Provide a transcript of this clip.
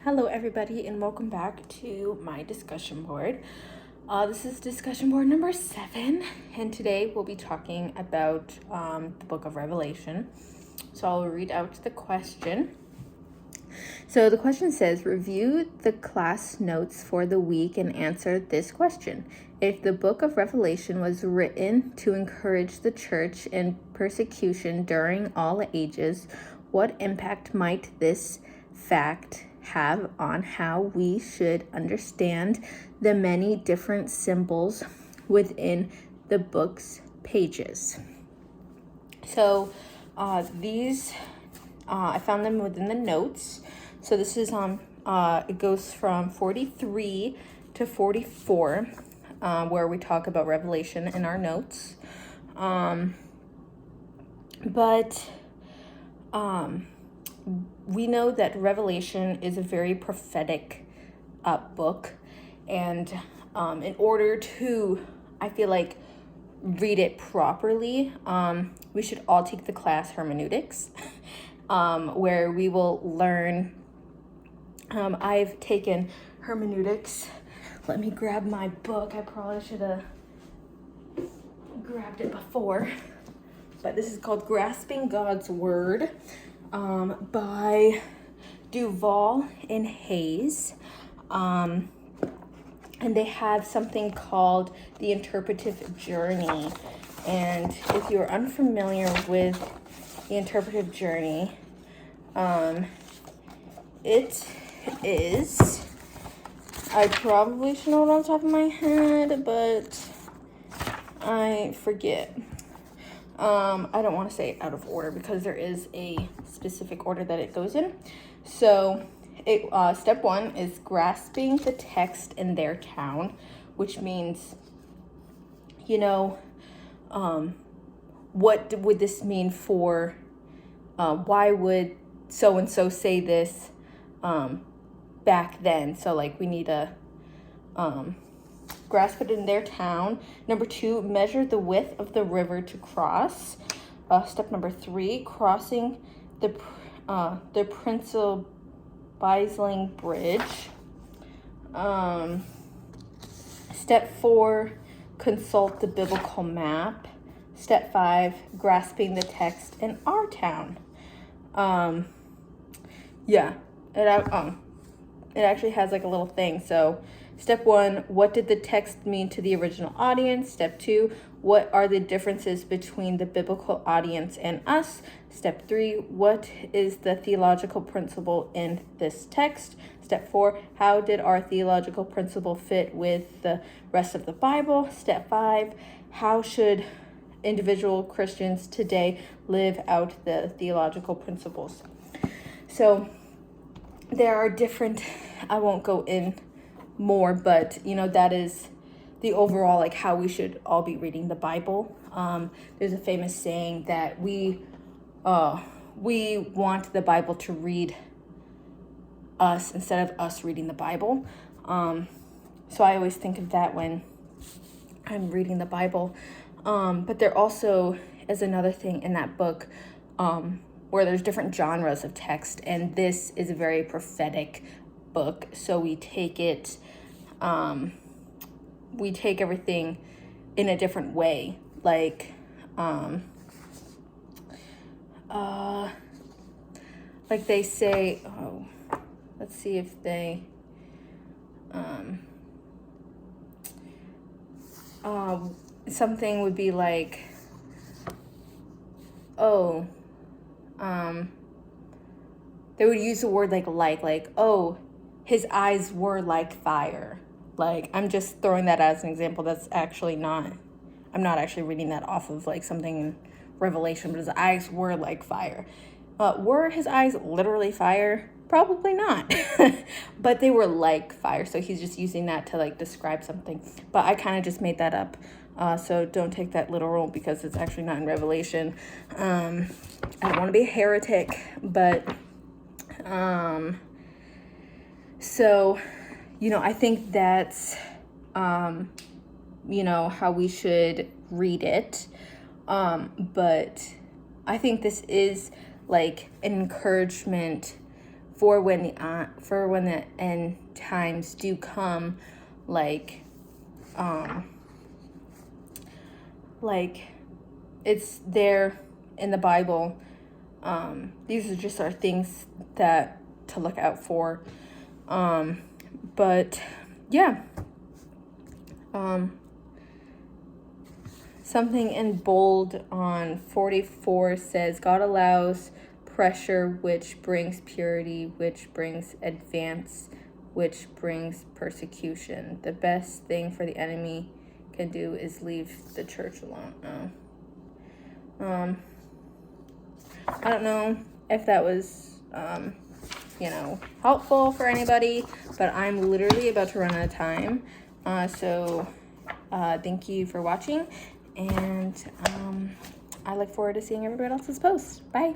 Hello everybody and welcome back to my discussion board. This is discussion board number 7 and today we'll be talking about the book of Revelation. So I'll read out the question. So the question says, review the class notes for the week and answer this question. If the book of Revelation was written to encourage the church in persecution during all ages, what impact might this fact have on how we should understand the many different symbols within the book's pages? So these I found them within the notes. So this is it goes from 43 to 44, where we talk about Revelation in our notes. We know that Revelation is a very prophetic book, and in order to, I feel like, read it properly, we should all take the class hermeneutics, where we will learn. I've taken hermeneutics. Let me grab my book. I probably should have grabbed it before, but this is called Grasping God's Word by Duval and Hayes. And they have something called the interpretive journey. And if you're unfamiliar with the interpretive journey, it is, I probably should know it on top of my head, but I forget. I don't want to say it out of order because there is a specific order that it goes in. So step 1 is grasping the text in their town, which means, what would this mean for, why would so-and-so say this back then? So we need to grasp it in their town. Number 2, measure the width of the river to cross. Step number 3, crossing the Principal Bisling Bridge. Step 4, consult the biblical map. Step 5, grasping the text in our town. It actually has a little thing. So step 1, what did the text mean to the original audience? Step 2, what are the differences between the biblical audience and us? Step 3, what is the theological principle in this text? Step 4, how did our theological principle fit with the rest of the Bible? Step 5, how should individual Christians today live out the theological principles? So there are different, I won't go in more, but that is the overall how we should all be reading the Bible. There's a famous saying that we want the Bible to read us instead of us reading the Bible. So I always think of that when I'm reading the Bible. But there also is another thing in that book where there's different genres of text, and this is a very prophetic book. So we take everything in a different way. Like they say, let's see if they, something would be like, they would use the word his eyes were like fire. I'm just throwing that as an example. That's actually not, I'm not actually reading that off of something in Revelation, but his eyes were like fire. Were his eyes literally fire? Probably not, but they were like fire. So he's just using that to describe something, but I kind of just made that up. So don't take that literal because it's actually not in Revelation. I don't want to be a heretic, but, so, I think that's, how we should read it. But I think this is an encouragement for when the end times do come, like it's there in the Bible. These are just our things that to look out for. But yeah. Something in bold on 44 says, God allows pressure, which brings purity, which brings advance, which brings persecution. The best thing for the enemy can do is leave the church alone. I don't know if that was, helpful for anybody, but I'm literally about to run out of time. So thank you for watching, and I look forward to seeing everybody else's posts. Bye.